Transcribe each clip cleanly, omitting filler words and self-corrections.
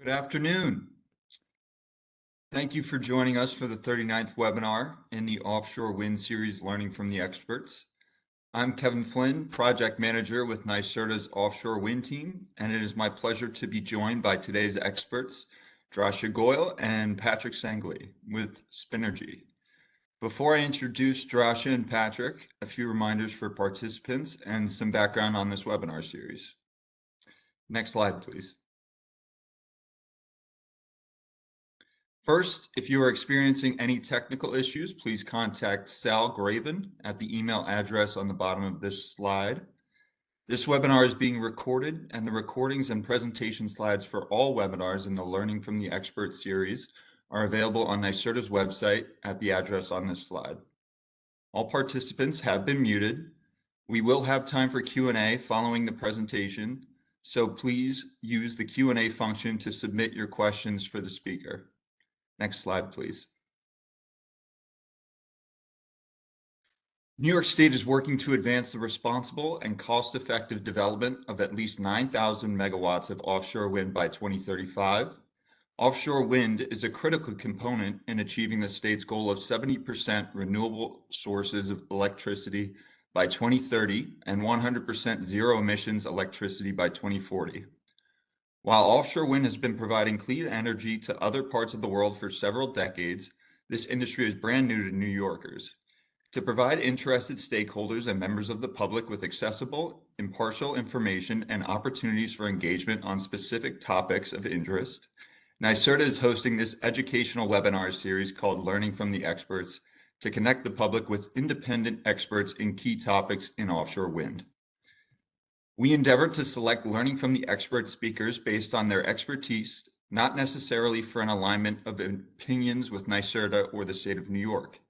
Good afternoon. Thank you for joining us for the 39th webinar in the Offshore Wind Series, Learning from the Experts. I'm Kevin Flynn, Project Manager with NYSERDA's Offshore Wind team, and it is my pleasure to be joined by today's experts, Drashya Goel and Patrick Sanguily with Spinergie. Before I introduce Drashya and Patrick, a few reminders for participants and some background on this webinar series. Next slide, please. First, if you are experiencing any technical issues, please contact Sal Graven at the email address on the bottom of this slide. This webinar is being recorded, and the recordings and presentation slides for all webinars in the Learning from the Experts series are available on NYSERDA's website at the address on this slide. All participants have been muted. We will have time for Q&A following the presentation, so please use the Q&A function to submit your questions for the speaker. Next slide, please. New York State is working to advance the responsible and cost-effective development of at least 9,000 megawatts of offshore wind by 2035. Offshore wind is a critical component in achieving the state's goal of 70% renewable sources of electricity by 2030 and 100% zero emissions electricity by 2040. While offshore wind has been providing clean energy to other parts of the world for several decades, this industry is brand new to New Yorkers. To provide interested stakeholders and members of the public with accessible, impartial information and opportunities for engagement on specific topics of interest, NYSERDA is hosting this educational webinar series called Learning from the Experts to connect the public with independent experts in key topics in offshore wind. We endeavor to select learning from the expert speakers based on their expertise, not necessarily for an alignment of opinions with NYSERDA or the state of New York.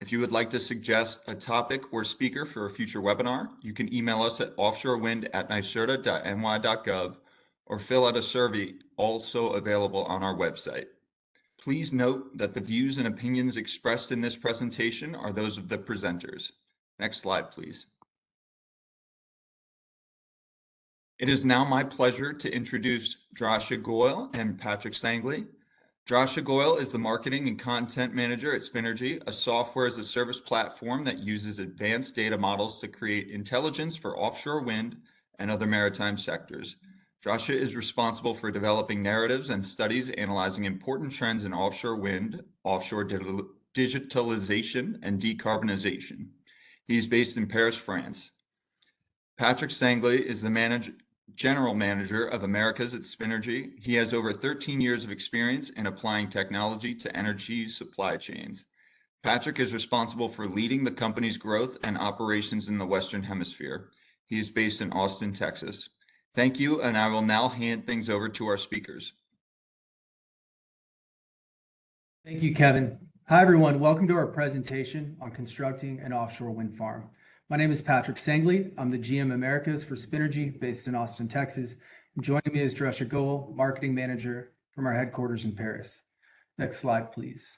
If you would like to suggest a topic or speaker for a future webinar, you can email us at offshorewind@nyserda.ny.gov or fill out a survey also available on our website. Please note that the views and opinions expressed in this presentation are those of the presenters. Next slide, please. It is now my pleasure to introduce Drashya Goel and Patrick Sanguily. Drashya Goel is the Marketing and Content Manager at Spinergie, a software-as-a-service platform that uses advanced data models to create intelligence for offshore wind and other maritime sectors. Drashya is responsible for developing narratives and studies analyzing important trends in offshore wind, offshore digitalization, and decarbonization. He is based in Paris, France. Patrick Sanguily is the General Manager of Americas at Spinergie. He has over 13 years of experience in applying technology to energy supply chains. Patrick is responsible for leading the company's growth and operations in the Western Hemisphere. He is based in Austin, Texas. Thank you, and I will now hand things over to our speakers. Thank you, Kevin. Hi, everyone. Welcome to our presentation on constructing an offshore wind farm. My name is Patrick Sanguily. I'm the GM Americas for Spinergie, based in Austin, Texas. And joining me is Drashya Goel, Marketing Manager from our headquarters in Paris. Next slide, please.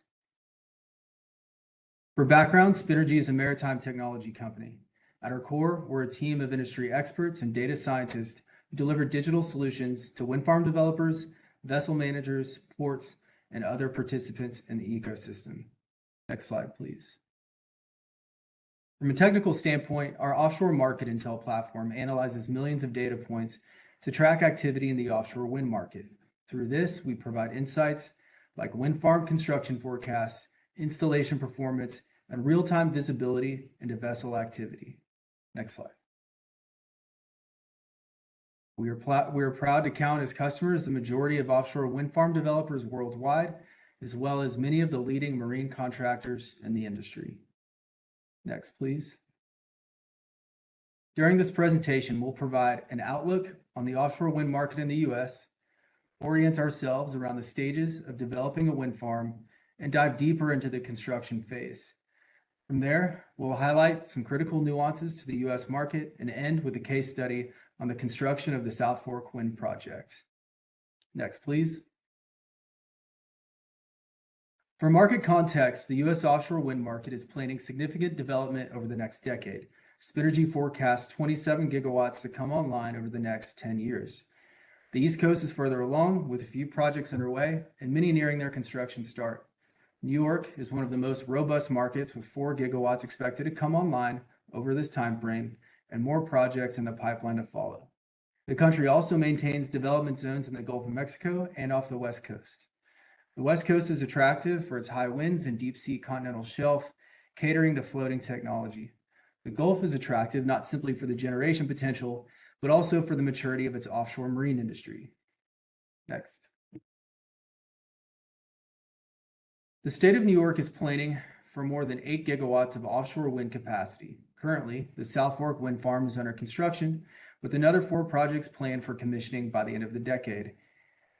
For background, Spinergie is a maritime technology company. At our core, we're a team of industry experts and data scientists who deliver digital solutions to wind farm developers, vessel managers, ports, and other participants in the ecosystem. Next slide, please. From a technical standpoint, our offshore market intel platform analyzes millions of data points to track activity in the offshore wind market. Through this, we provide insights like wind farm construction forecasts, installation performance, and real-time visibility into vessel activity. Next slide. We are proud to count as customers the majority of offshore wind farm developers worldwide, as well as many of the leading marine contractors in the industry. Next, please. During this presentation, we'll provide an outlook on the offshore wind market in the U.S., orient ourselves around the stages of developing a wind farm, and dive deeper into the construction phase. From there, we'll highlight some critical nuances to the U.S. market and end with a case study on the construction of the South Fork Wind Project. Next, please. For market context, the U.S. offshore wind market is planning significant development over the next decade. Spinergie forecasts 27 gigawatts to come online over the next 10 years. The East Coast is further along, with a few projects underway and many nearing their construction start. New York is one of the most robust markets, with 4 gigawatts expected to come online over this time frame and more projects in the pipeline to follow. The country also maintains development zones in the Gulf of Mexico and off the West Coast. The West Coast is attractive for its high winds and deep sea continental shelf, catering to floating technology. The Gulf is attractive not simply for the generation potential, but also for the maturity of its offshore marine industry. Next. The state of New York is planning for more than 8 gigawatts of offshore wind capacity. Currently, the South Fork wind farm is under construction, with another 4 projects planned for commissioning by the end of the decade.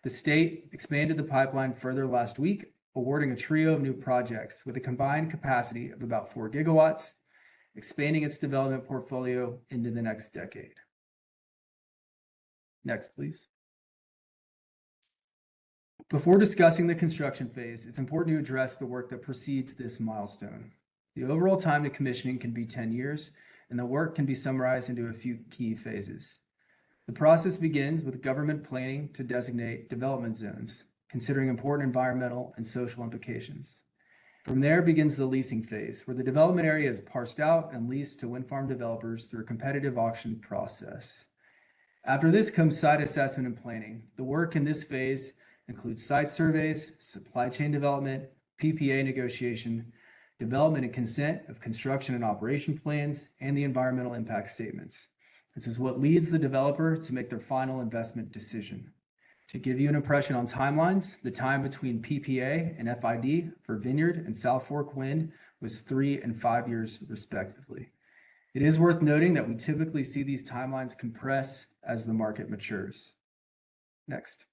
The state expanded the pipeline further last week, awarding a trio of new projects with a combined capacity of about 4 gigawatts, expanding its development portfolio into the next decade. Next, please. Before discussing the construction phase, it's important to address the work that precedes this milestone. The overall time to commissioning can be 10 years, and the work can be summarized into a few key phases. The process begins with government planning to designate development zones, considering important environmental and social implications. From there begins the leasing phase, where the development area is parsed out and leased to wind farm developers through a competitive auction process. After this comes site assessment and planning. The work in this phase includes site surveys, supply chain development, PPA negotiation, development and consent of construction and operation plans, and the environmental impact statements. This is what leads the developer to make their final investment decision. To give you an impression on timelines, the time between PPA and FID for Vineyard and South Fork Wind was 3 and 5 years respectively. It is worth noting that we typically see these timelines compress as the market matures. Next.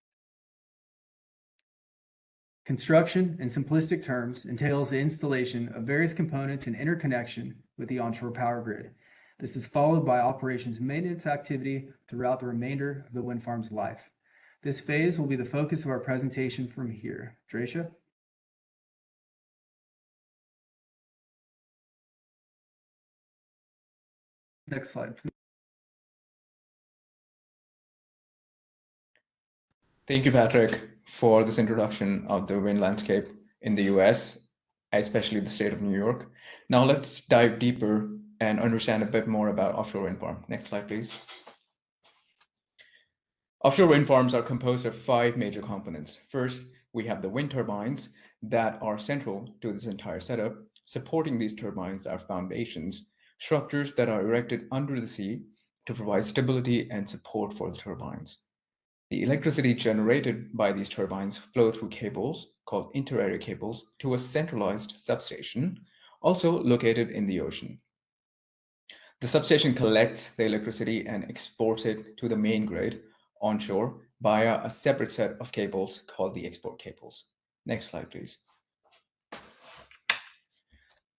Construction, in simplistic terms, entails the installation of various components and interconnection with the onshore power grid. This is followed by operations maintenance activity throughout the remainder of the wind farm's life. This phase will be the focus of our presentation from here. Drashya? Next slide, please. Thank you, Patrick, for this introduction of the wind landscape in the US, especially the state of New York. Now let's dive deeper and understand a bit more about offshore wind farm. Next slide, please. Offshore wind farms are composed of 5 major components. First, we have the wind turbines that are central to this entire setup. Supporting these turbines are foundations, structures that are erected under the sea to provide stability and support for the turbines. The electricity generated by these turbines flow through cables called inter-area cables to a centralized substation, also located in the ocean. The substation collects the electricity and exports it to the main grid onshore via a separate set of cables called the export cables. Next slide, please.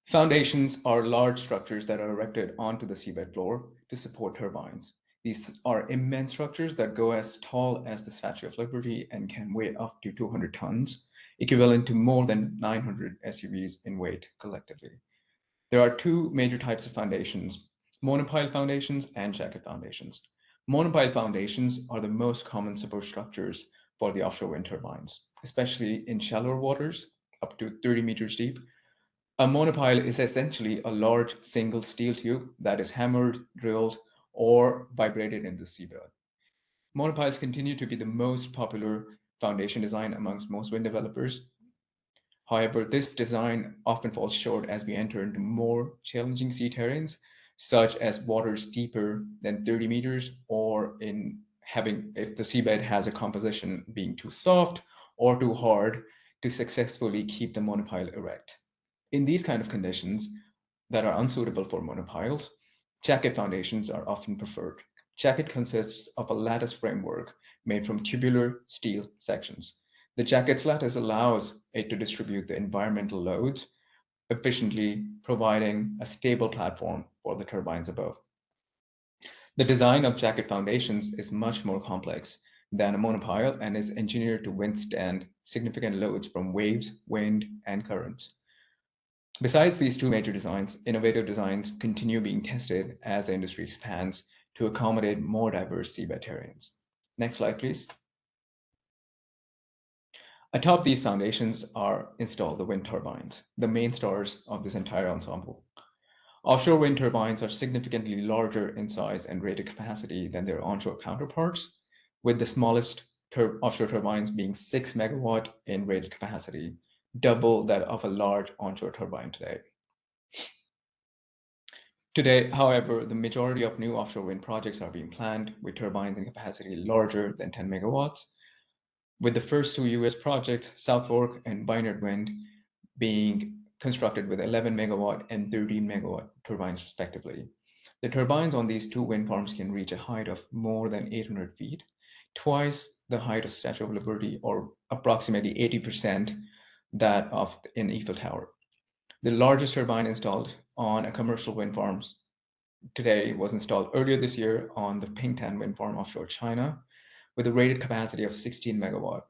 Foundations are large structures that are erected onto the seabed floor to support turbines. These are immense structures that go as tall as the Statue of Liberty and can weigh up to 200 tons, equivalent to more than 900 SUVs in weight collectively. There are 2 major types of foundations, monopile foundations and jacket foundations. Monopile foundations are the most common support structures for the offshore wind turbines, especially in shallower waters, up to 30 meters deep. A monopile is essentially a large single steel tube that is hammered, drilled, or vibrated in the seabed. Monopiles continue to be the most popular foundation design amongst most wind developers. However, this design often falls short as we enter into more challenging sea terrains, such as waters deeper than 30 meters, or if the seabed has a composition being too soft or too hard to successfully keep the monopile erect. In these kind of conditions that are unsuitable for monopiles, jacket foundations are often preferred. Jacket consists of a lattice framework made from tubular steel sections. The jacket's lattice allows it to distribute the environmental loads efficiently, providing a stable platform for the turbines above. The design of jacket foundations is much more complex than a monopile and is engineered to withstand significant loads from waves, wind, and currents. Besides these 2 major designs, innovative designs continue being tested as the industry expands to accommodate more diverse seabed terrains. Next slide, please. Atop these foundations are installed the wind turbines, the main stars of this entire ensemble. Offshore wind turbines are significantly larger in size and rated capacity than their onshore counterparts, with the smallest offshore turbines being 6 megawatt in rated capacity, double that of a large onshore turbine today. Today, however, the majority of new offshore wind projects are being planned with turbines in capacity larger than 10 megawatts, with the first two US projects, South Fork and Vineyard Wind, being constructed with 11 megawatt and 13 megawatt turbines respectively. The turbines on these two wind farms can reach a height of more than 800 feet, twice the height of Statue of Liberty, or approximately 80% that of an Eiffel Tower. The largest turbine installed on a commercial wind farm today was installed earlier this year on the Pingtan wind farm offshore China, with a rated capacity of 16 megawatt,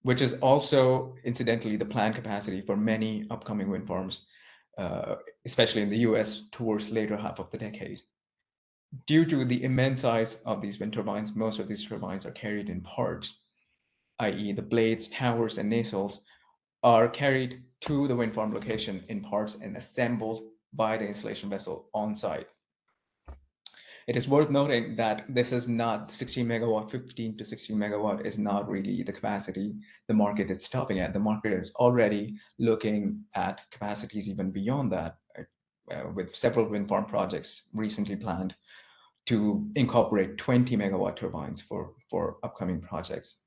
which is also incidentally the planned capacity for many upcoming wind farms, especially in the US towards later half of the decade. Due to the immense size of these wind turbines, most of these turbines are carried in parts, i.e. the blades, towers, and nacelles are carried to the wind farm location in parts and assembled by the installation vessel on site. It is worth noting that this is not 16 megawatt, 15 to 16 megawatt is not really the capacity the market is stopping at. The market is already looking at capacities even beyond that, with several wind farm projects recently planned to incorporate 20 megawatt turbines for upcoming projects.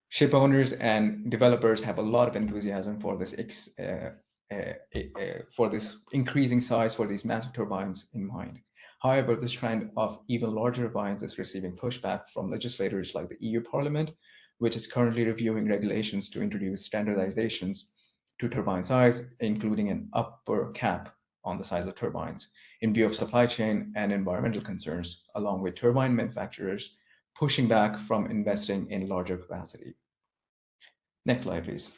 Ship owners and developers have a lot of enthusiasm for this increasing size for these massive turbines in mind. However, this trend of even larger turbines is receiving pushback from legislators like the EU Parliament, which is currently reviewing regulations to introduce standardizations to turbine size, including an upper cap on the size of turbines, in view of supply chain and environmental concerns, along with turbine manufacturers pushing back from investing in larger capacity. Next slide, please.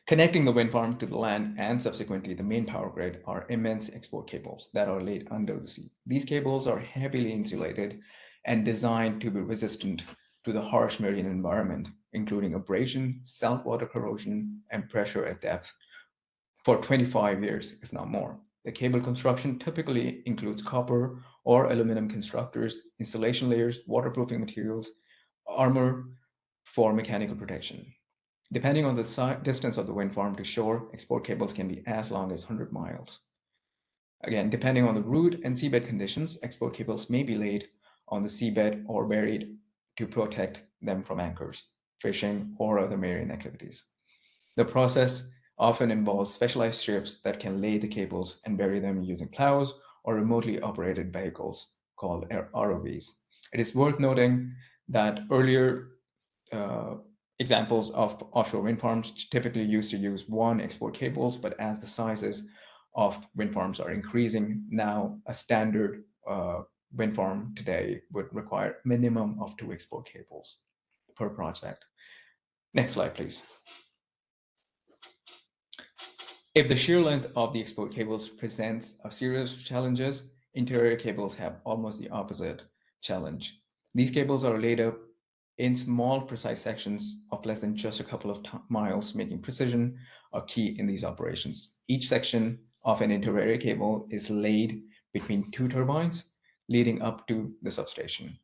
Connecting the wind farm to the land and subsequently the main power grid are immense export cables that are laid under the sea. These cables are heavily insulated and designed to be resistant to the harsh marine environment, including abrasion, saltwater corrosion, and pressure at depth for 25 years, if not more. The cable construction typically includes copper or aluminum constructors, insulation layers, waterproofing materials, armor for mechanical protection. Depending on the distance of the wind farm to shore, export cables can be as long as 100 miles. Again, depending on the route and seabed conditions, export cables may be laid on the seabed or buried to protect them from anchors, fishing, or other marine activities. The process often involves specialized ships that can lay the cables and bury them using plows or remotely operated vehicles called ROVs. It is worth noting that earlier examples of offshore wind farms typically used to use one export cables, but as the sizes of wind farms are increasing, now a standard wind farm today would require minimum of 2 export cables per project. Next slide, please. If the sheer length of the export cables presents a series of challenges, interior cables have almost the opposite challenge. These cables are laid up in small, precise sections of less than just a couple of miles, making precision a key in these operations. Each section of an inter-array cable is laid between 2 turbines, leading up to the substation.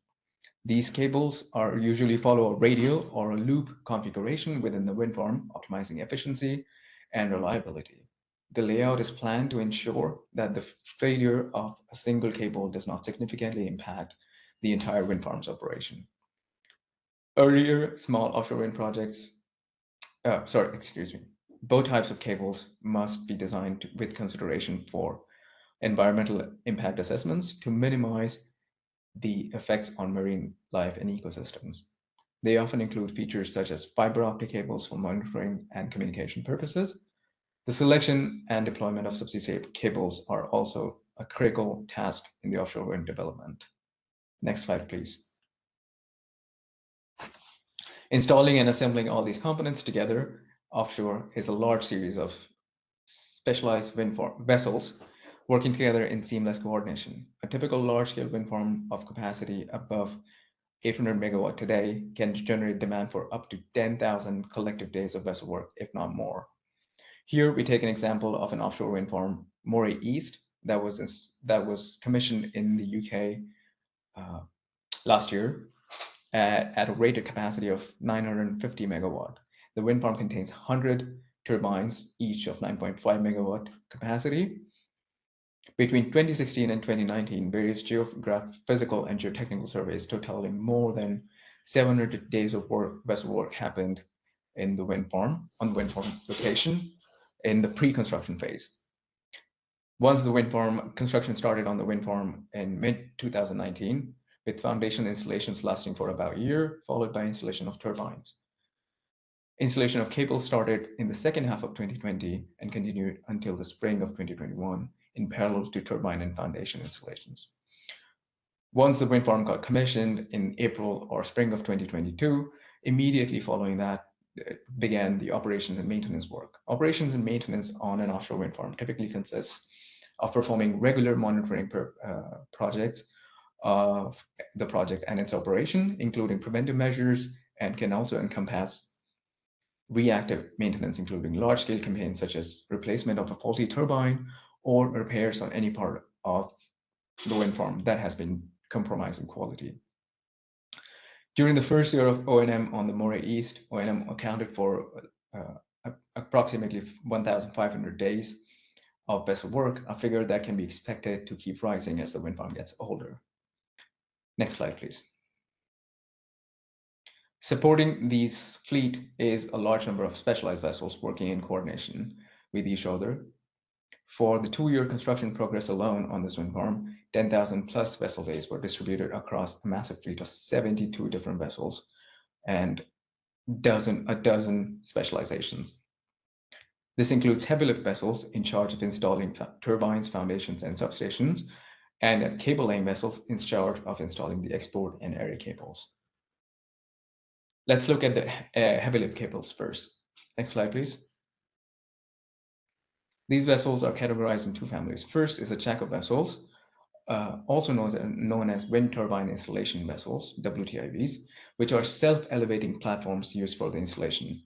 These cables are usually follow a radial or a loop configuration within the wind farm, optimizing efficiency and reliability. The layout is planned to ensure that the failure of a single cable does not significantly impact the entire wind farm's operation. Earlier small offshore wind projects, both types of cables must be designed with consideration for environmental impact assessments to minimize the effects on marine life and ecosystems. They often include features such as fiber optic cables for monitoring and communication purposes. The selection and deployment of subsea cables are also a critical task in the offshore wind development. Next slide, please. Installing and assembling all these components together offshore is a large series of specialized wind farm vessels working together in seamless coordination. A typical large-scale wind farm of capacity above 800 megawatt today can generate demand for up to 10,000 collective days of vessel work, if not more. Here we take an example of an offshore wind farm, Moray East, that was commissioned in the UK last year at a rated capacity of 950 megawatt. The wind farm contains 100 turbines, each of 9.5 megawatt capacity. Between 2016 and 2019, various geophysical and geotechnical surveys totaling more than 700 days of vessel work happened in the wind farm, on the wind farm location in the pre-construction phase. Once the wind farm construction started on the wind farm in mid-2019, with foundation installations lasting for about a year, followed by installation of turbines. Installation of cables started in the second half of 2020 and continued until the spring of 2021 in parallel to turbine and foundation installations. Once the wind farm got commissioned in April or spring of 2022, immediately following that began the operations and maintenance work. Operations and maintenance on an offshore wind farm typically consists of performing regular monitoring projects of the project and its operation, including preventive measures, and can also encompass reactive maintenance, including large-scale campaigns such as replacement of a faulty turbine or repairs on any part of the wind farm that has been compromising quality. During the first year of O&M on the Moray East, O&M accounted for approximately 1,500 days of vessel work, a figure that can be expected to keep rising as the wind farm gets older. Next slide, please. Supporting these fleet is a large number of specialized vessels working in coordination with each other. For the 2-year construction progress alone on this wind farm, 10,000 plus vessel days were distributed across a massive fleet of 72 different vessels and a dozen specializations. This includes heavy lift vessels in charge of installing turbines, foundations, and substations, and cable laying vessels in charge of installing the export and area cables. Let's look at the heavy lift cables first. Next slide, please. These vessels are categorized in 2 families. First is the jack-up vessels, also known as wind turbine installation vessels, WTIVs, which are self-elevating platforms used for the installation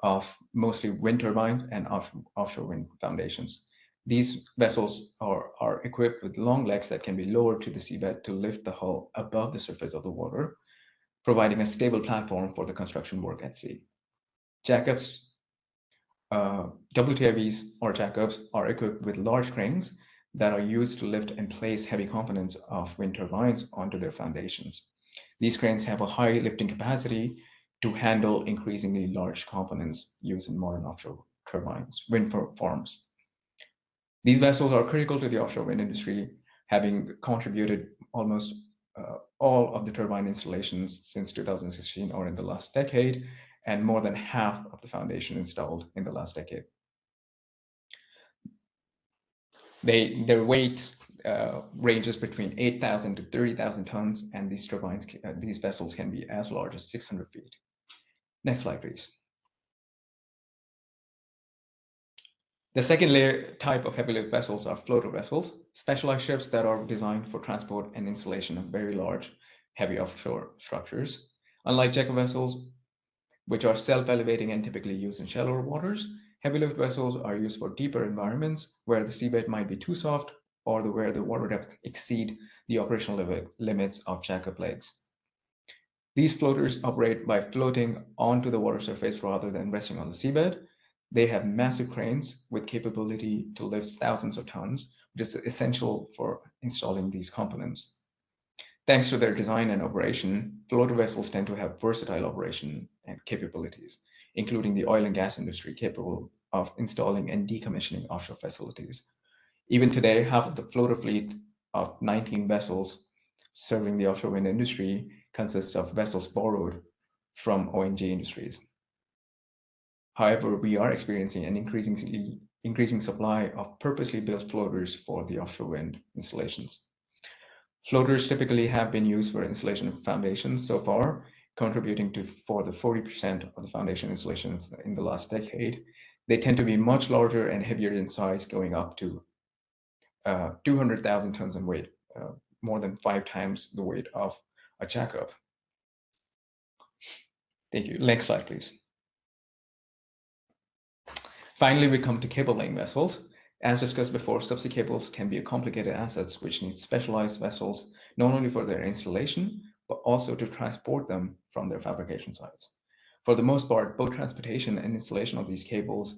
of mostly wind turbines and offshore wind foundations. These vessels are equipped with long legs that can be lowered to the seabed to lift the hull above the surface of the water, providing a stable platform for the construction work at sea. Jackups, WTIVs or jackups are equipped with large cranes that are used to lift and place heavy components of wind turbines onto their foundations. These cranes have a high lifting capacity to handle increasingly large components used in modern offshore wind farms. These vessels are critical to the offshore wind industry, having contributed almost all of the turbine installations since 2016 or in the last decade, and more than half of the foundation installed in the last decade. Their weight ranges between 8,000 to 30,000 tons, and these vessels can be as large as 600 feet. Next slide, please. The second type of heavy lift vessels are floater vessels, specialized ships that are designed for transport and installation of very large, heavy offshore structures. Unlike jack-up vessels, which are self-elevating and typically used in shallower waters, heavy lift vessels are used for deeper environments where the seabed might be too soft or where the water depth exceed the operational limits of jack-up legs. These floaters operate by floating onto the water surface rather than resting on the seabed. They have massive cranes with capability to lift thousands of tons, which is essential for installing these components. Thanks to their design and operation, floater vessels tend to have versatile operation and capabilities, including the oil and gas industry capable of installing and decommissioning offshore facilities. Even today, half of the floater fleet of 19 vessels serving the offshore wind industry consists of vessels borrowed from ONG industries. However, we are experiencing an increasing supply of purposely built floaters for the offshore wind installations. Floaters typically have been used for installation of foundations so far, contributing for the 40% of the foundation installations in the last decade. They tend to be much larger and heavier in size, going up to 200,000 tons in weight, more than 5 times the weight of a jackup. Thank you. Next slide, please. Finally, we come to cable laying vessels. As discussed before, subsea cables can be complicated assets which need specialized vessels, not only for their installation, but also to transport them from their fabrication sites. For the most part, both transportation and installation of these cables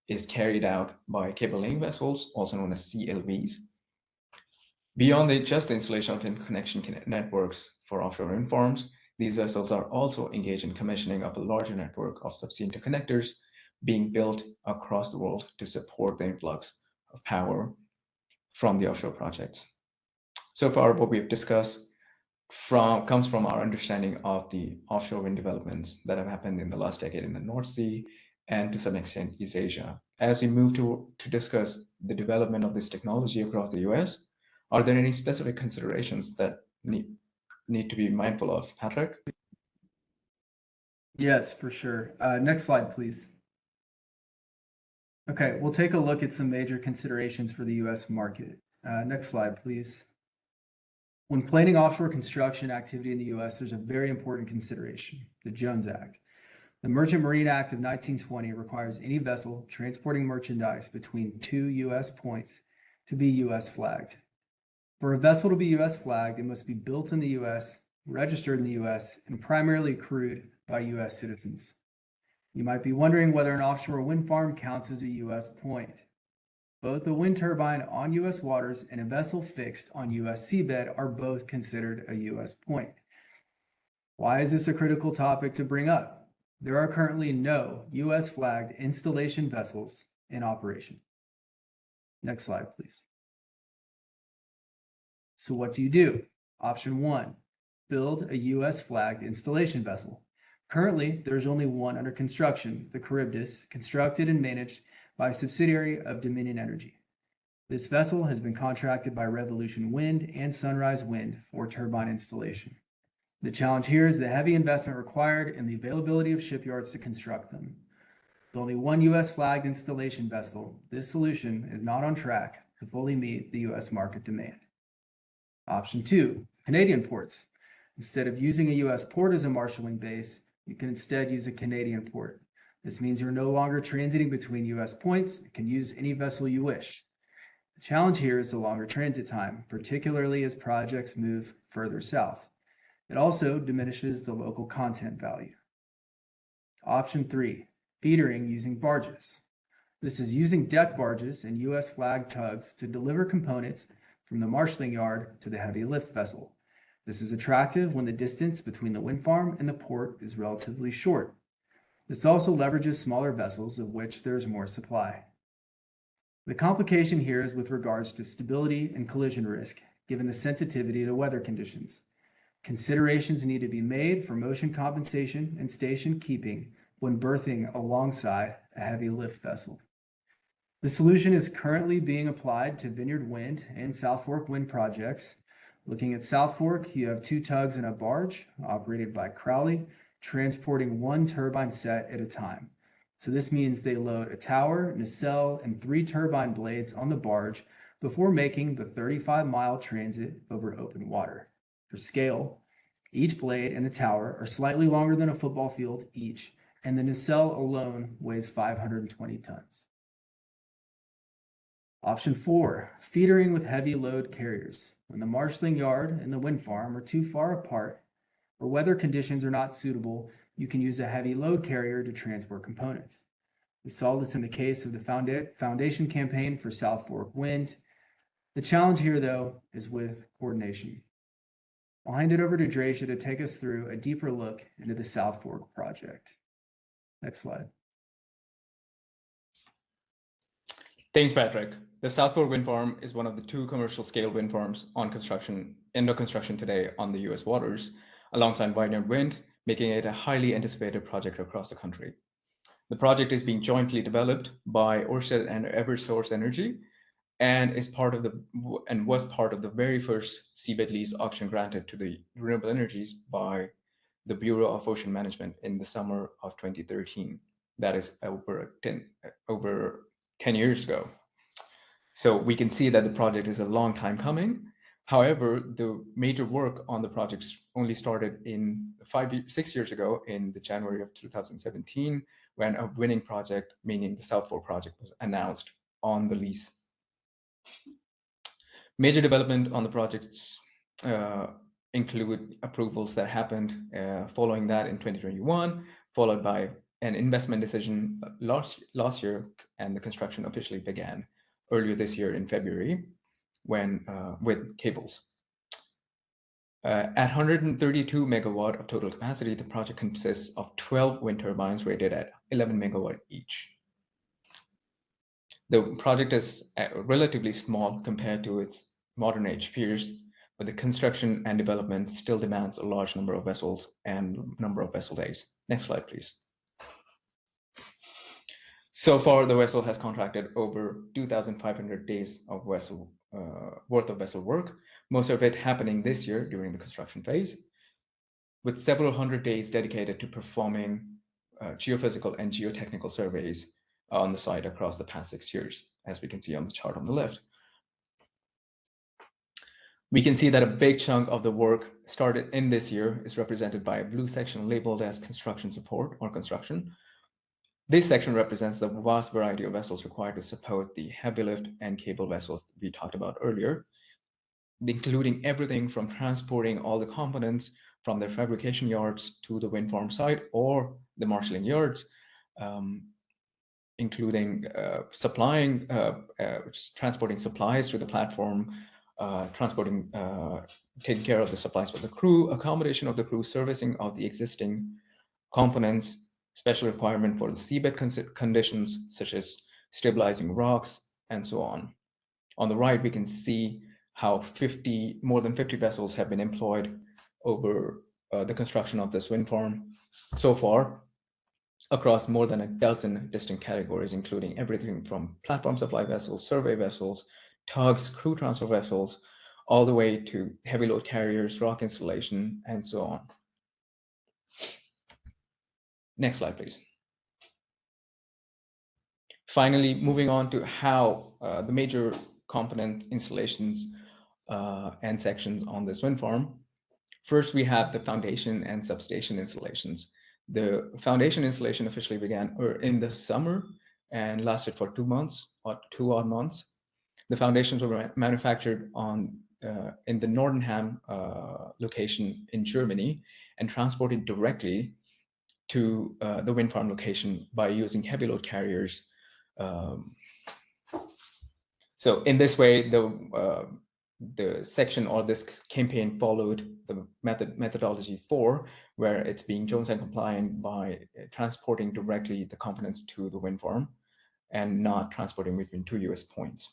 is carried out by cable laying vessels, also known as CLVs. Beyond just the installation of interconnection networks for offshore wind farms, these vessels are also engaged in commissioning of a larger network of subsea interconnectors being built across the world to support the influx of power from the offshore projects. So far, what we've discussed comes from our understanding of the offshore wind developments that have happened in the last decade in the North Sea and to some extent East Asia. As we move to discuss the development of this technology across the US, are there any specific considerations that need to be mindful of, Patrick? Yes, for sure. Next slide, please. Okay, we'll take a look at some major considerations for the US market. Next slide, please. When planning offshore construction activity in the US, there's a very important consideration, the Jones Act. The Merchant Marine Act of 1920 requires any vessel transporting merchandise between 2 US points to be US flagged. For a vessel to be US flagged, it must be built in the US, registered in the US, and primarily crewed by US citizens. You might be wondering whether an offshore wind farm counts as a US point. Both a wind turbine on US waters and a vessel fixed on US seabed are both considered a US point. Why is this a critical topic to bring up? There are currently no US flagged installation vessels in operation. Next slide, please. So what do you do? Option 1, build a US flagged installation vessel. Currently, there's only one under construction, the Charybdis, constructed and managed by a subsidiary of Dominion Energy. This vessel has been contracted by Revolution Wind and Sunrise Wind for turbine installation. The challenge here is the heavy investment required and the availability of shipyards to construct them. With only one US flagged installation vessel, this solution is not on track to fully meet the US market demand. Option 2, Canadian ports. Instead of using a US port as a marshalling base, you can instead use a Canadian port. This means you're no longer transiting between US points and can use any vessel you wish. The challenge here is the longer transit time, particularly as projects move further south. It also diminishes the local content value. Option 3, feedering using barges. This is using deck barges and US flagged tugs to deliver components from the marshalling yard to the heavy lift vessel. This is attractive when the distance between the wind farm and the port is relatively short. This also leverages smaller vessels, of which there is more supply. The complication here is with regards to stability and collision risk, given the sensitivity to weather conditions. Considerations need to be made for motion compensation and station keeping when berthing alongside a heavy lift vessel. The solution is currently being applied to Vineyard Wind and South Fork Wind projects. Looking at South Fork, you have 2 tugs and a barge operated by Crowley, transporting 1 turbine set at a time. So this means they load a tower, nacelle, and 3 turbine blades on the barge before making the 35-mile transit over open water. For scale, each blade and the tower are slightly longer than a football field each, and the nacelle alone weighs 520 tons. Option 4, feedering with heavy load carriers. When the marshalling yard and the wind farm are too far apart or weather conditions are not suitable, you can use a heavy load carrier to transport components. We saw this in the case of the foundation campaign for South Fork Wind. The challenge here, though, is with coordination. I'll hand it over to Drashya to take us through a deeper look into the South Fork project. Next slide. Thanks, Patrick. The South Fork Wind Farm is one of the 2 commercial-scale wind farms under construction today on the US waters, alongside Vineyard Wind, making it a highly anticipated project across the country. The project is being jointly developed by Ørsted and Eversource Energy, and was part of the very first seabed lease auction granted to the renewable energies by the Bureau of Ocean Management in the summer of 2013. That is over 10 years ago. So we can see that the project is a long time coming. However, the major work on the project only started 6 years ago in the January of 2017, when a winning project, meaning the South Fork project, was announced on the lease. Major development on the projects include approvals that happened following that in 2021, followed by an investment decision last year, and the construction officially began earlier this year in February, when with cables. At 132 megawatt of total capacity, the project consists of 12 wind turbines rated at 11 megawatt each. The project is relatively small compared to its modern age peers, but the construction and development still demands a large number of vessels and number of vessel days. Next slide, please. So far, the vessel has contracted over 2,500 days of worth of vessel work, most of it happening this year during the construction phase, with several hundred days dedicated to performing geophysical and geotechnical surveys on the site across the past 6 years, as we can see on the chart on the left. We can see that a big chunk of the work started in this year is represented by a blue section labeled as construction support or construction. This section represents the vast variety of vessels required to support the heavy lift and cable vessels we talked about earlier, including everything from transporting all the components from their fabrication yards to the wind farm site or the marshalling yards, including transporting supplies to the platform, taking care of the supplies for the crew, accommodation of the crew, servicing of the existing components, special requirement for the seabed conditions, such as stabilizing rocks, and so on. On the right, we can see how more than 50 vessels have been employed over the construction of this wind farm so far, across more than a dozen distinct categories, including everything from platform supply vessels, survey vessels, tugs, crew transfer vessels, all the way to heavy load carriers, rock installation, and so on. Next slide, please. Finally, moving on to how the major component installations and sections on this wind farm. First, we have the foundation and substation installations. The foundation installation officially began in the summer and lasted for 2 months or 2 odd months. The foundations were manufactured in the Nordenham location in Germany and transported directly to the wind farm location by using heavy load carriers. So in this way, the section or this campaign followed the methodology 4, where it's being Jones Act compliant by transporting directly the components to the wind farm and not transporting between 2 US points.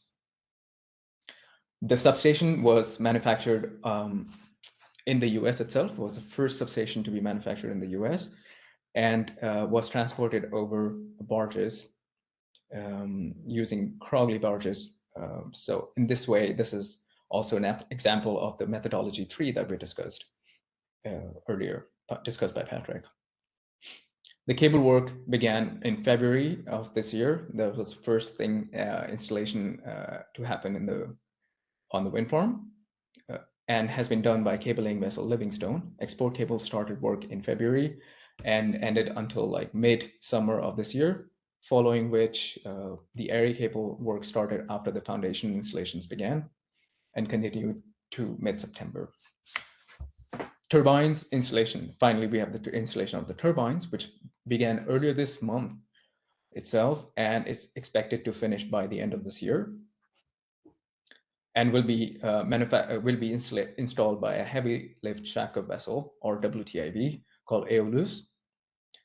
The substation was manufactured in the US itself. It was the first substation to be manufactured in the US, and was transported over barges using Crowley barges. So in this way, this is also an example of the methodology 3 that we discussed earlier, discussed by Patrick. The cable work began in February of this year. That was the first installation to happen on the wind farm, and has been done by cabling vessel Livingstone. Export cable started work in February and ended until like mid-summer of this year, following which the area cable work started after the foundation installations began and continued to mid-September. Turbines installation. Finally, we have the installation of the turbines, which began earlier this month itself and is expected to finish by the end of this year, and will be installed by a heavy lift jack-up vessel, or WTIV, called Aeolus.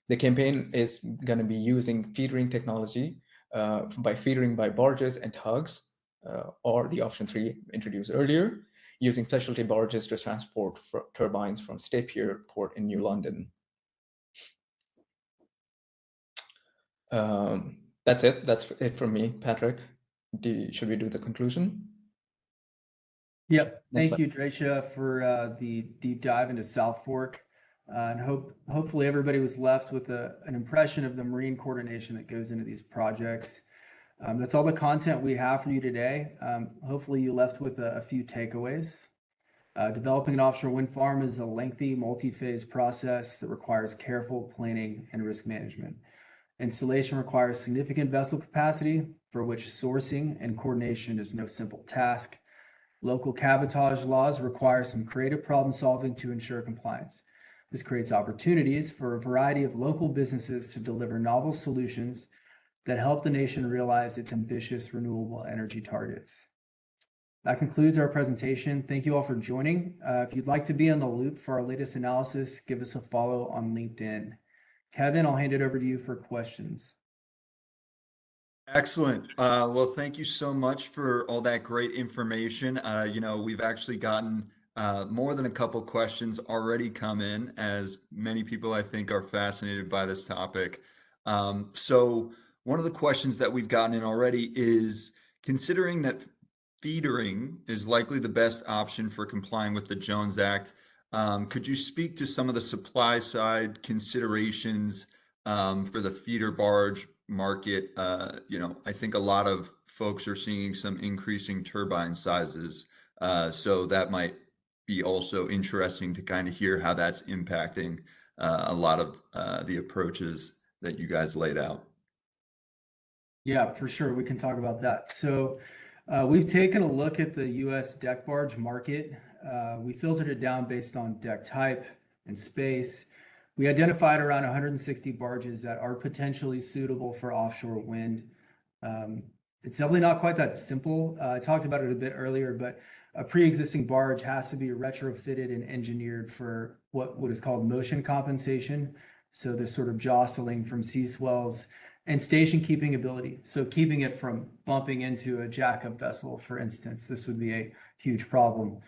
The campaign is going to be using feedering technology by feedering by barges and tugs, or the option 3 introduced earlier, using specialty barges to transport turbines from State Pier Port in New London. That's it. That's it from me, Patrick. Should we do the conclusion? Yep. Thank you, Drashya, for the deep dive into South Fork. And hopefully everybody was left with an impression of the marine coordination that goes into these projects. That's all the content we have for you today. Hopefully you left with a few takeaways. Developing an offshore wind farm is a lengthy, multi-phase process that requires careful planning and risk management. Installation requires significant vessel capacity, for which sourcing and coordination is no simple task. Local cabotage laws require some creative problem solving to ensure compliance. This creates opportunities for a variety of local businesses to deliver novel solutions that help the nation realize its ambitious renewable energy targets. That concludes our presentation. Thank you all for joining. If you'd like to be on the loop for our latest analysis, give us a follow on LinkedIn. Kevin, I'll hand it over to you for questions. Excellent. Well, thank you so much for all that great information. We've actually gotten more than a couple questions already come in, as many people I think are fascinated by this topic. So one of the questions that we've gotten in already is, considering that feedering is likely the best option for complying with the Jones Act, could you speak to some of the supply side considerations for the feeder barge market? I think a lot of folks are seeing some increasing turbine sizes, so that might be also interesting to kind of hear how that's impacting a lot of the approaches that you guys laid out. Yeah, for sure. We can talk about that. So we've taken a look at the US deck barge market. We filtered it down based on deck type and space. We identified around 160 barges that are potentially suitable for offshore wind. It's definitely not quite that simple. I talked about it a bit earlier, but a pre-existing barge has to be retrofitted and engineered for what is called motion compensation. So the sort of jostling from sea swells, and station keeping ability. So keeping it from bumping into a jackup vessel, for instance, this would be a huge problem.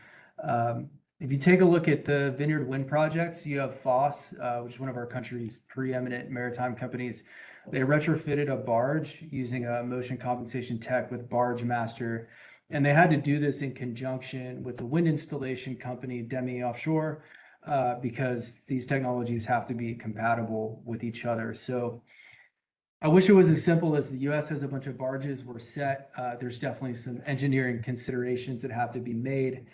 If you take a look at the Vineyard Wind projects, you have Foss, which is one of our country's preeminent maritime companies. They retrofitted a barge using a motion compensation tech with Barge Master. And they had to do this in conjunction with the wind installation company, Demi Offshore, because these technologies have to be compatible with each other. So I wish it was as simple as the US has a bunch of barges, we're set. There's definitely some engineering considerations that have to be made.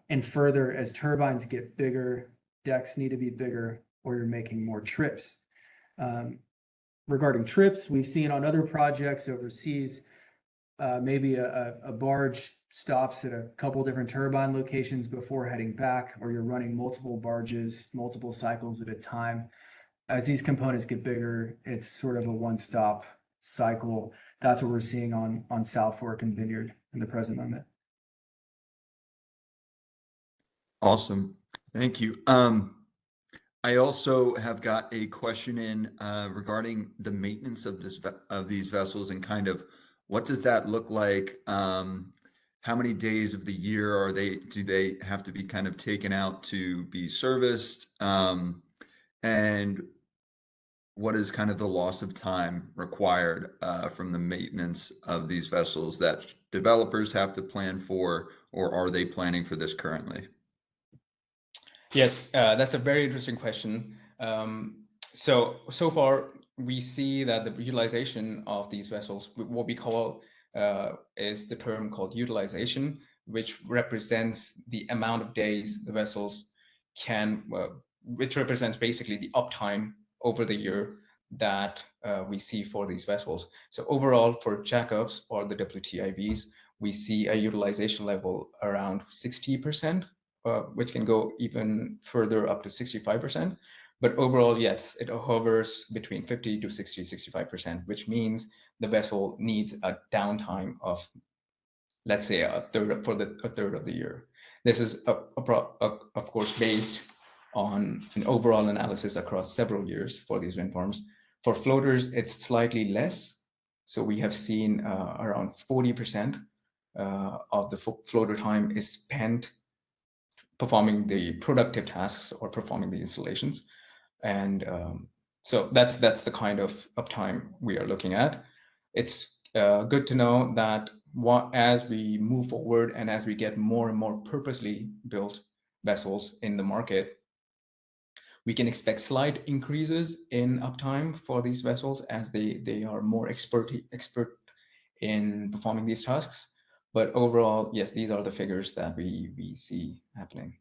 And further, as turbines get bigger, decks need to be bigger, or you're making more trips. Regarding trips, we've seen on other projects overseas, maybe a barge stops at a couple different turbine locations before heading back, or you're running multiple barges, multiple cycles at a time. As these components get bigger, it's sort of a one-stop cycle. That's what we're seeing on South Fork and Vineyard in the present moment. Awesome. Thank you. I also have got a question in regarding the maintenance of these vessels, and kind of what does that look like? How many days of the year do they have to be kind of taken out to be serviced? And what is kind of the loss of time required from the maintenance of these vessels that developers have to plan for, or are they planning for this currently? Yes, that's a very interesting question. So far, we see that the utilization of these vessels, what we call is the term called utilization, which represents the amount of days the vessels can, which represents basically the uptime over the year that we see for these vessels. So overall, for jackups or the WTIVs, we see a utilization level around 60%, which can go even further up to 65%. But overall, yes, it hovers between 50 to 60, 65%, which means the vessel needs a downtime of, let's say, a third of the year. This is, of course, based on an overall analysis across several years for these wind farms. For floaters, it's slightly less. So we have seen around 40% of the floater time is spent performing the productive tasks or performing the installations. And so that's the kind of uptime we are looking at. It's good to know that as we move forward and as we get more and more purposely built vessels in the market, we can expect slight increases in uptime for these vessels as they are more expert in performing these tasks. But overall, yes, these are the figures that we see happening.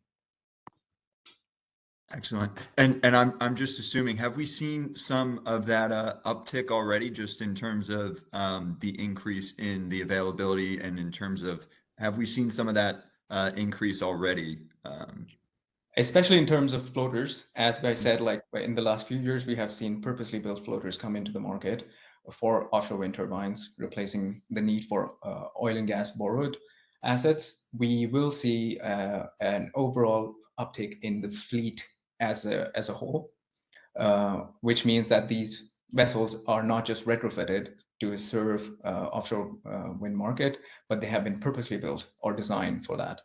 Excellent. And I'm just assuming, have we seen some of that uptick already, just in terms of the increase in the availability, and in terms of, have we seen some of that increase already? Especially in terms of floaters, as I said, like in the last few years, we have seen purposely built floaters come into the market for offshore wind turbines, replacing the need for oil and gas borrowed assets. We will see an overall uptick in the fleet as a whole, which means that these vessels are not just retrofitted to serve offshore wind market, but they have been purposely built or designed for that.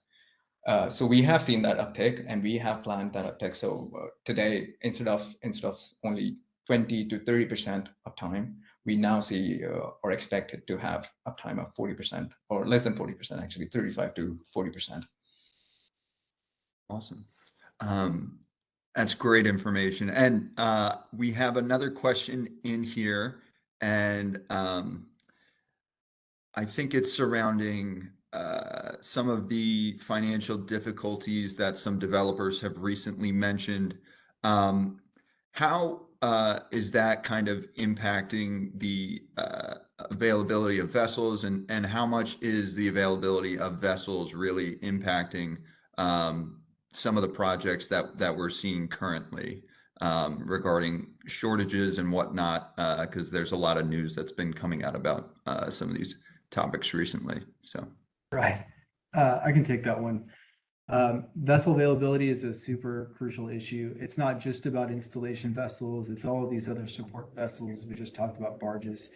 So we have seen that uptick, and we have planned that uptick. So today, instead of only 20 to 30% uptime, we now see or expect it to have uptime of 40%, or less than 40%, actually 35 to 40%. Awesome. That's great information. And we have another question in here, and I think it's surrounding some of the financial difficulties that some developers have recently mentioned. How is that kind of impacting the availability of vessels, and how much is the availability of vessels really impacting some of the projects that we're seeing currently, regarding shortages and whatnot? Because there's a lot of news that's been coming out about some of these topics recently. So Right. I can take that one. Vessel availability is a super crucial issue. It's not just about installation vessels, it's all of these other support vessels. We just talked about barges.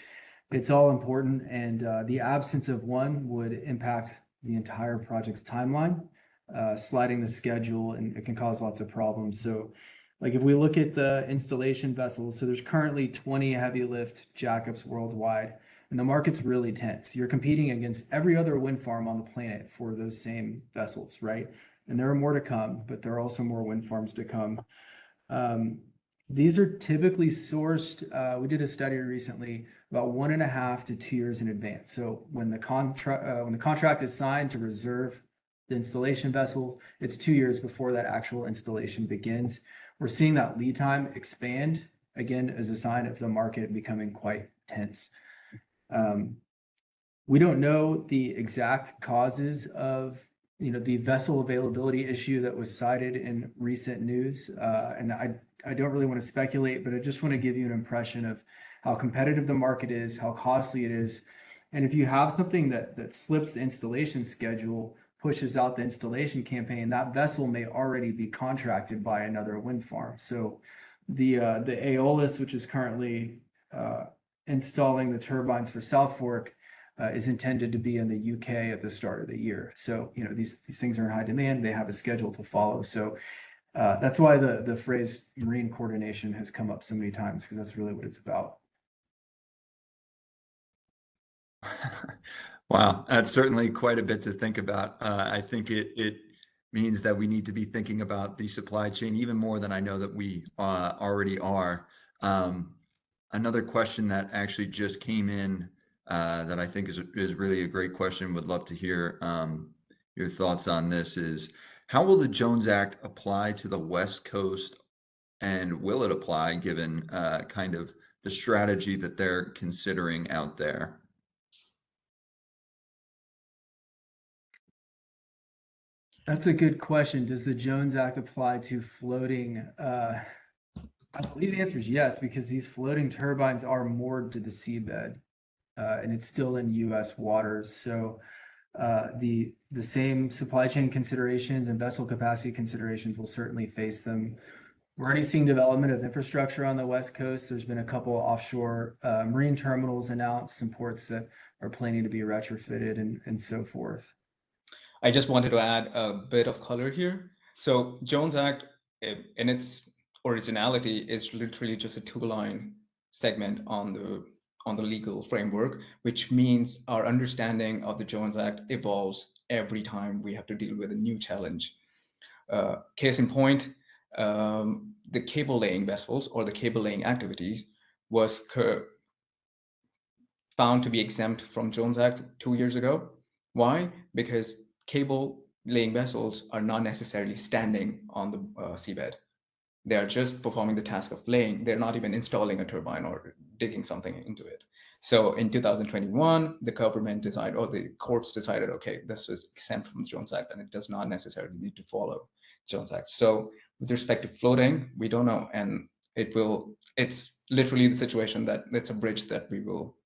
It's all important, and the absence of one would impact the entire project's timeline, sliding the schedule, and it can cause lots of problems. So like if we look at the installation vessels, so there's currently 20 heavy lift jackups worldwide, and the market's really tense. You're competing against every other wind farm on the planet for those same vessels, right? And there are more to come, but there are also more wind farms to come. These are typically sourced. We did a study recently about 1.5 to 2 years in advance. So when the contract is signed to reserve the installation vessel, it's 2 years before that actual installation begins. We're seeing that lead time expand again as a sign of the market becoming quite tense. We don't know the exact causes of the vessel availability issue that was cited in recent news, and I don't really want to speculate, but I just want to give you an impression of how competitive the market is, how costly it is, and if you have something that slips the installation schedule, pushes out the installation campaign, that vessel may already be contracted by another wind farm. So the Aeolus, which is currently installing the turbines for South Fork, is intended to be in the UK at the start of the year. So these things are in high demand. They have a schedule to follow. So that's why the phrase marine coordination has come up so many times, because that's really what it's about. Wow, that's certainly quite a bit to think about. I think it means that we need to be thinking about the supply chain even more than I know that we already are. Another question that actually just came in that I think is really a great question, would love to hear your thoughts on this, is how will the Jones Act apply to the West Coast, and will it apply given kind of the strategy that they're considering out there? That's a good question. Does the Jones Act apply to floating? I believe the answer is yes, because these floating turbines are moored to the seabed, and it's still in U.S. waters. So the same supply chain considerations and vessel capacity considerations will certainly face them. We're already seeing development of infrastructure on the West Coast. There's been a couple of offshore marine terminals announced, some ports that are planning to be retrofitted, and so forth. I just wanted to add a bit of color here. So Jones Act, in its originality, is literally just a two-line segment on the legal framework, which means our understanding of the Jones Act evolves every time we have to deal with a new challenge. Case in point, the cable laying vessels or the cable laying activities was found to be exempt from Jones Act 2 years ago. Why? Because cable laying vessels are not necessarily standing on the seabed. They are just performing the task of laying. They're not even installing a turbine or digging something into it. So in 2021, the government decided, or the courts decided, okay, this is exempt from the Jones Act and it does not necessarily need to follow Jones Act. So with respect to floating, we don't know. And it's literally the situation that it's a bridge that we will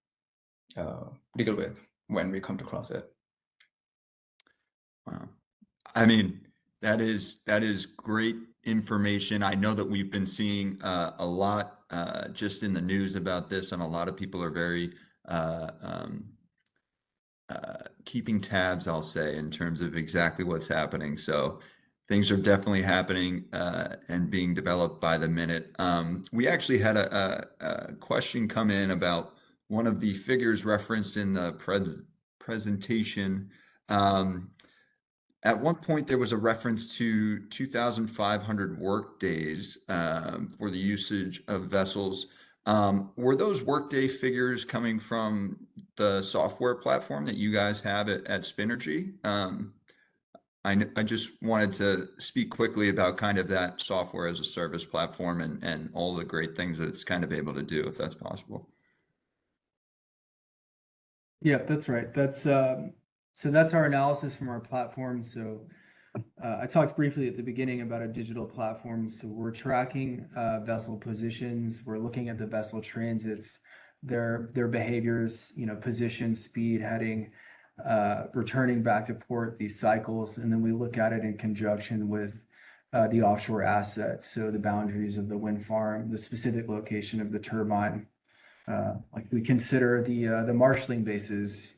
deal with when we come to cross it. Wow. I mean, that is great information. I know that we've been seeing a lot just in the news about this, and a lot of people are very keeping tabs, I'll say, in terms of exactly what's happening. So things are definitely happening and being developed by the minute. We actually had a question come in about one of the figures referenced in the presentation. At one point, there was a reference to 2,500 work days for the usage of vessels. Were those workday figures coming from the software platform that you guys have at Spinergie? I just wanted to speak quickly about kind of that software as a service platform and all the great things that it's kind of able to do, if that's possible. Yeah, that's right. So that's our analysis from our platform. So I talked briefly at the beginning about a digital platform. So we're tracking vessel positions. We're looking at the vessel transits, their behaviors, position, speed, heading, returning back to port, these cycles. And then we look at it in conjunction with the offshore assets. So the boundaries of the wind farm, the specific location of the turbine. Like we consider the marshalling bases,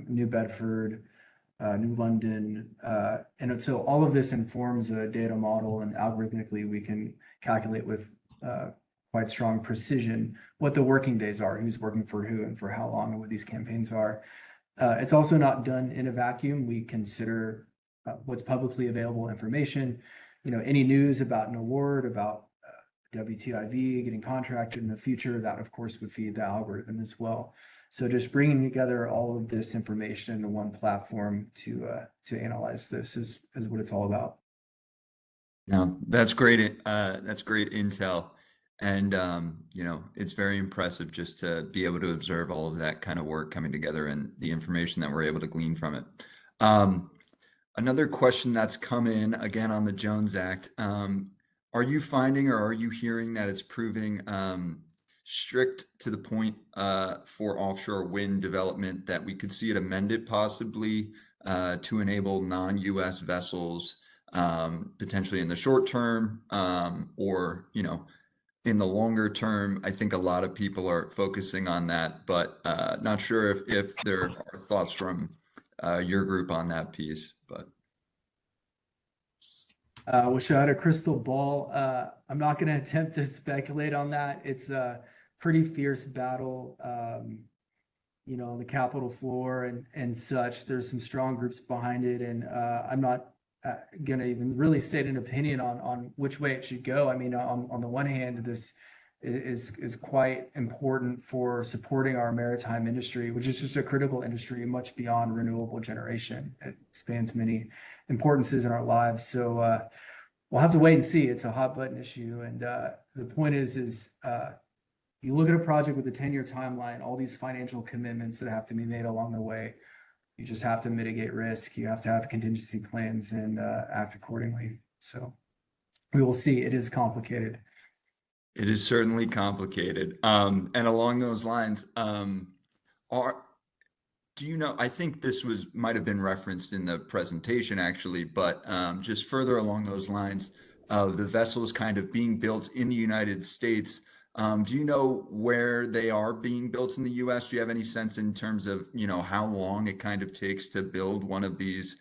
New Bedford, New London, and so all of this informs a data model, and algorithmically we can calculate with quite strong precision what the working days are, who's working for who, and for how long, and what these campaigns are. It's also not done in a vacuum. We consider what's publicly available information, any news about an award, about WTIV getting contracted in the future, that of course would feed the algorithm as well. So just bringing together all of this information into one platform to analyze this is what it's all about. Now, that's great. That's great intel. And, it's very impressive just to be able to observe all of that kind of work coming together and the information that we're able to glean from it. Another question that's come in again on the Jones Act. Are you finding or are you hearing that it's proving strict to the point for offshore wind development that we could see it amended possibly to enable non-US vessels potentially in the short term or, in the longer term? I think a lot of people are focusing on that, but not sure if there are thoughts from your group on that piece, but. Wish I had a crystal ball. I'm not going to attempt to speculate on that. It's a pretty fierce battle, on the Capitol floor and such. There's some strong groups behind it, and I'm not going to even really state an opinion on which way it should go. I mean, on the one hand, this is quite important for supporting our maritime industry, which is just a critical industry, much beyond renewable generation. It spans many importances in our lives. So we'll have to wait and see. It's a hot button issue. And the point is you look at a project with a 10-year timeline, all these financial commitments that have to be made along the way. You just have to mitigate risk. You have to have contingency plans and act accordingly. So we will see. It is complicated. It is certainly complicated. And along those lines, do you know, I think this might have been referenced in the presentation actually, but just further along those lines of the vessels kind of being built in the United States, do you know where they are being built in the US? Do you have any sense in terms of, how long it kind of takes to build one of these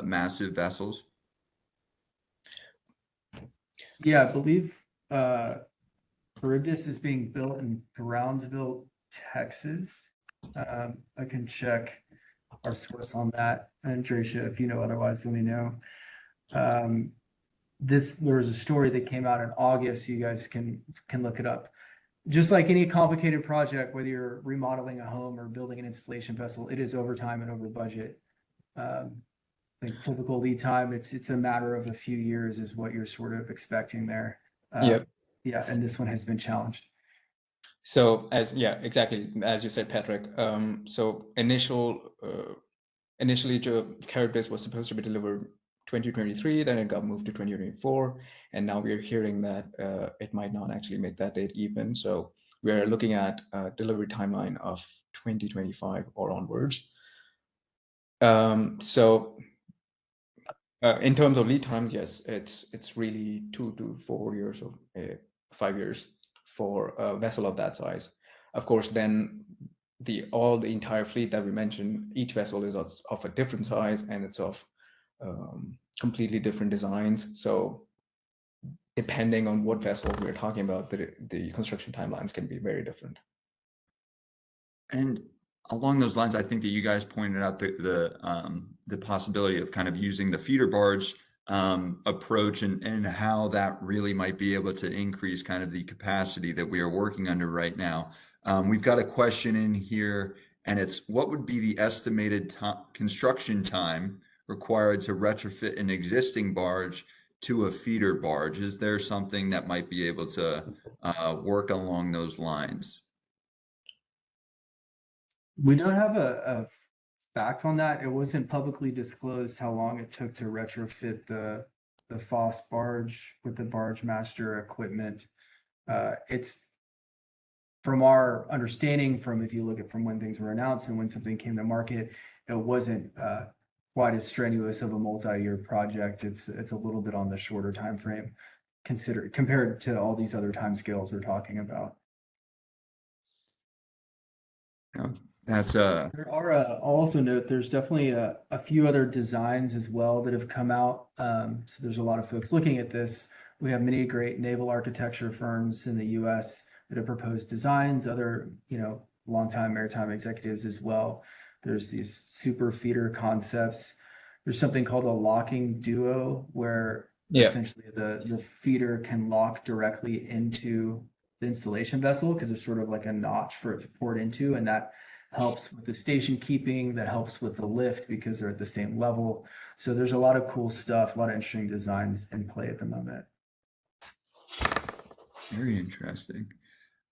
massive vessels? Yeah, I believe Charybdis is being built in Brownsville, Texas. I can check our source on that. And Drashya, if you know otherwise, let me know. There was a story that came out in August. You guys can look it up. just like any complicated project, whether you're remodeling a home or building an installation vessel, it is over time and over budget. Like typical lead time, it's a matter of a few years is what you're sort of expecting there. Yep. Yeah, and this one has been challenged. So exactly as you said, Patrick. So initially, Charybdis was supposed to be delivered 2023, then it got moved to 2024, and now we're hearing that it might not actually make that date even. So we're looking at a delivery timeline of 2025 or onwards. In terms of lead times, yes, it's really 2 to 4 years or 5 years for a vessel of that size. Of course, then the entire fleet that we mentioned, each vessel is of a different size and it's of completely different designs. So depending on what vessel we're talking about, the construction timelines can be very different. And along those lines, I think that you guys pointed out the possibility of kind of using the feeder barge approach and how that really might be able to increase kind of the capacity that we are working under right now. We've got a question in here, and it's what would be the estimated construction time required to retrofit an existing barge to a feeder barge? Is there something that might be able to work along those lines? We don't have a fact on that. It wasn't publicly disclosed how long it took to retrofit the Foss barge with the barge master equipment. It's from our understanding, from if you look at from when things were announced and when something came to market, it wasn't quite as strenuous of a multi-year project. It's a little bit on the shorter time frame compared to all these other timescales we're talking about. That's There are, I'll also note, there's definitely a few other designs as well that have come out. So there's a lot of folks looking at this. We have many great naval architecture firms in the US that have proposed designs, other, longtime maritime executives as well. There's these super feeder concepts. There's something called a locking duo where essentially the feeder can lock directly into the installation vessel because there's sort of like a notch for it to port into, and that helps with the station keeping, that helps with the lift because they're at the same level. So there's a lot of cool stuff, a lot of interesting designs in play at the moment. very interesting.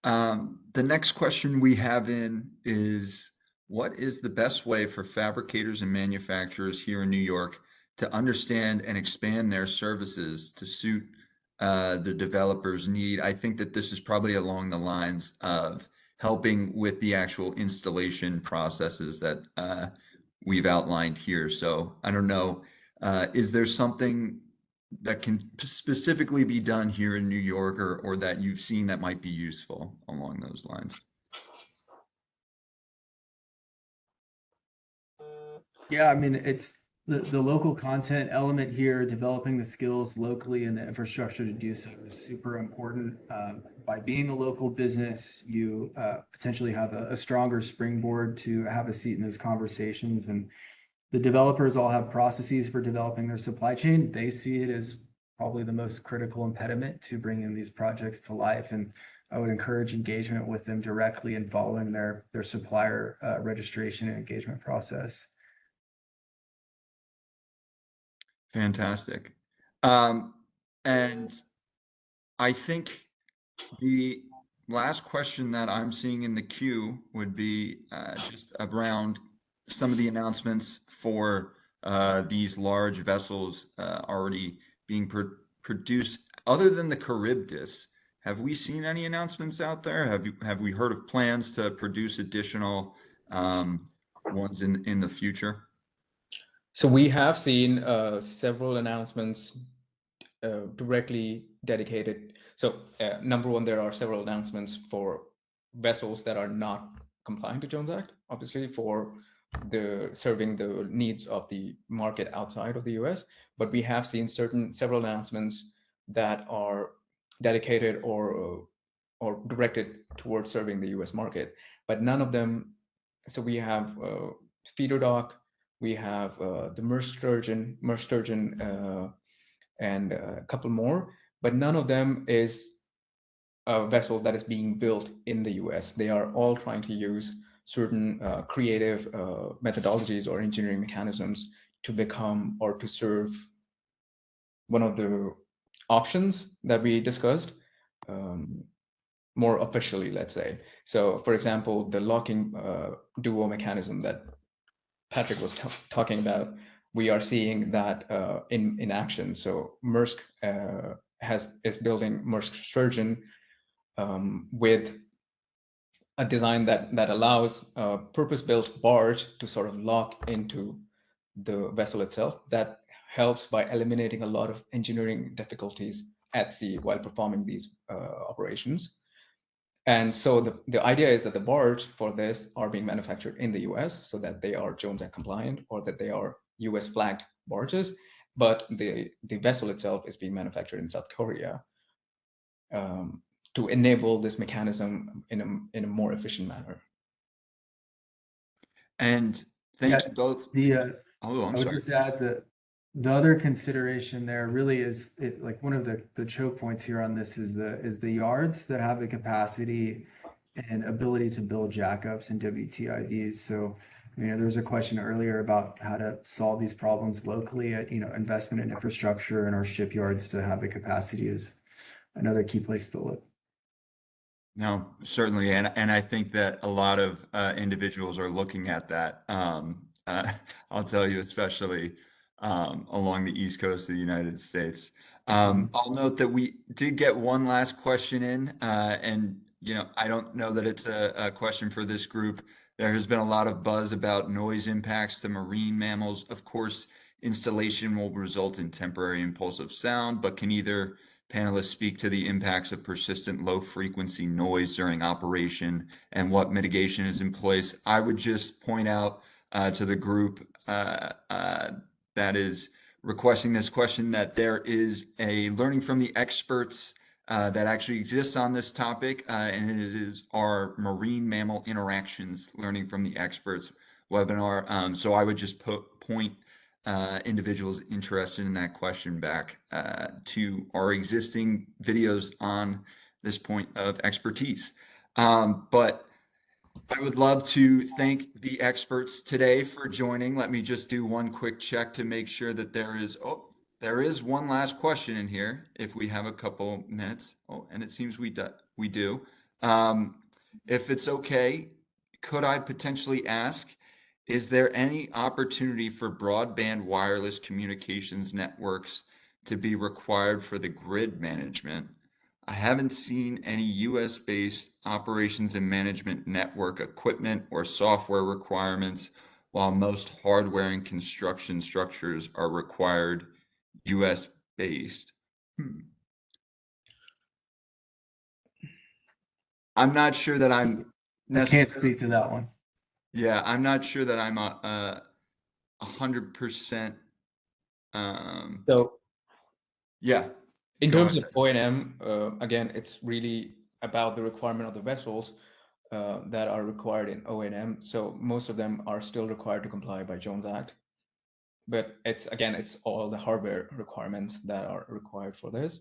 The next question we have in is, what is the best way for fabricators and manufacturers here in New York to understand and expand their services to suit the developer's need? I think that this is probably along the lines of helping with the actual installation processes that we've outlined here. So I don't know, is there something that can specifically be done here in New York or that you've seen that might be useful along those lines? Yeah, I mean, it's the local content element here, developing the skills locally and the infrastructure to do so is super important. By being a local business, you potentially have a stronger springboard to have a seat in those conversations. And the developers all have processes for developing their supply chain. They see it as probably the most critical impediment to bringing these projects to life. And I would encourage engagement with them directly and following their supplier registration and engagement process. Fantastic. And I think the last question that I'm seeing in the queue would be just around some of the announcements for these large vessels already being produced. Other than the Charybdis, have we seen any announcements out there? Have we heard of plans to produce additional ones in the future? So we have seen several announcements directly dedicated. So number one, there are several announcements for vessels that are not compliant to Jones Act, obviously for serving the needs of the market outside of the US. But we have seen several announcements that are dedicated or directed towards serving the US market, but none of them. So we have feeder dock, we have the Merce Sturgeon, and a couple more, but none of them is a vessel that is being built in the US. They are all trying to use certain creative methodologies or engineering mechanisms to become or to serve one of the options that we discussed more officially, let's say. So, for example, the locking duo mechanism that Patrick was talking about, we are seeing that in action. So Maersk is building Maersk Sturgeon with a design that allows a purpose-built barge to sort of lock into the vessel itself. That helps by eliminating a lot of engineering difficulties at sea while performing these operations. And so the idea is that the barge for this are being manufactured in the US so that they are Jones Act compliant or that they are US flagged barges, but the vessel itself is being manufactured in South Korea to enable this mechanism in a more efficient manner. And thank you both. Oh, I'm I would sorry. just add that the other consideration there really is like one of the choke points here on this is the yards that have the capacity and ability to build jackups and WTIVs. So, there was a question earlier about how to solve these problems locally. Investment in infrastructure and our shipyards to have the capacity is another key place to look. No, certainly, and I think that a lot of individuals are looking at that. I'll tell you, especially along the East Coast of the United States. I'll note that we did get one last question in, and I don't know that it's a question for this group. There has been a lot of buzz about noise impacts to marine mammals. Of course, installation will result in temporary impulsive sound, but can either panelists speak to the impacts of persistent low frequency noise during operation and what mitigation is in place? I would just point out to the group that is requesting this question that there is a learning from the experts that actually exists on this topic, and it is our Marine Mammal Interactions Learning from the Experts webinar. So I would just point individuals interested in that question back to our existing videos on this point of expertise. But I would love to thank the experts today for joining. Let me just do one quick check to make sure that there is one last question in here if we have a couple minutes. And it seems we do. If it's okay, could I potentially ask, is there any opportunity for broadband wireless communications networks to be required for the grid management? I haven't seen any US-based operations and management network equipment or software requirements, while most hardware and construction structures are required US-based. I'm not sure that I'm I can't speak to that one. Yeah, I'm not sure that I'm 100%. So Yeah. in Go terms ahead. of O&M, again, it's really about the requirement of the vessels that are required in O&M. So most of them are still required to comply by Jones Act. But it's all the hardware requirements that are required for this.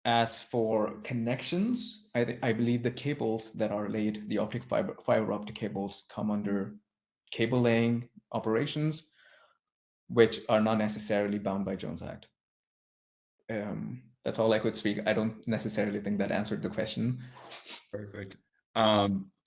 As for connections, I believe the cables that are laid, the fiber optic cables, come under cable laying operations, which are not necessarily bound by Jones Act. That's all I could speak. I don't necessarily think that answered the question. Perfect.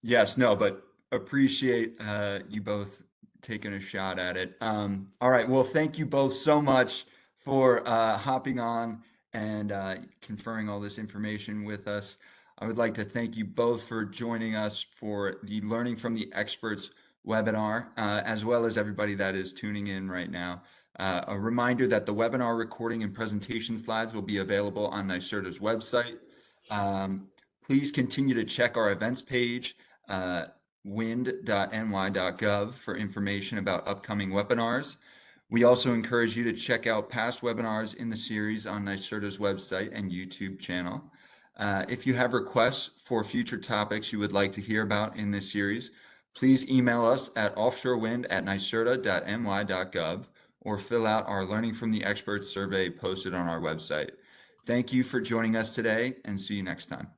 Yes, no, but appreciate you both taking a shot at it. All right. Well, thank you both so much for hopping on and conferring all this information with us. I would like to thank you both for joining us for the Learning from the Experts webinar, as well as everybody that is tuning in right now. A reminder that the webinar recording and presentation slides will be available on NYSERDA's website. Please continue to check our events page, wind.ny.gov, for information about upcoming webinars. We also encourage you to check out past webinars in the series on NYSERDA's website and YouTube channel. If you have requests for future topics you would like to hear about in this series, please email us at offshorewind@nyserda.ny.gov or fill out our Learning from the Experts survey posted on our website. Thank you for joining us today, and see you next time.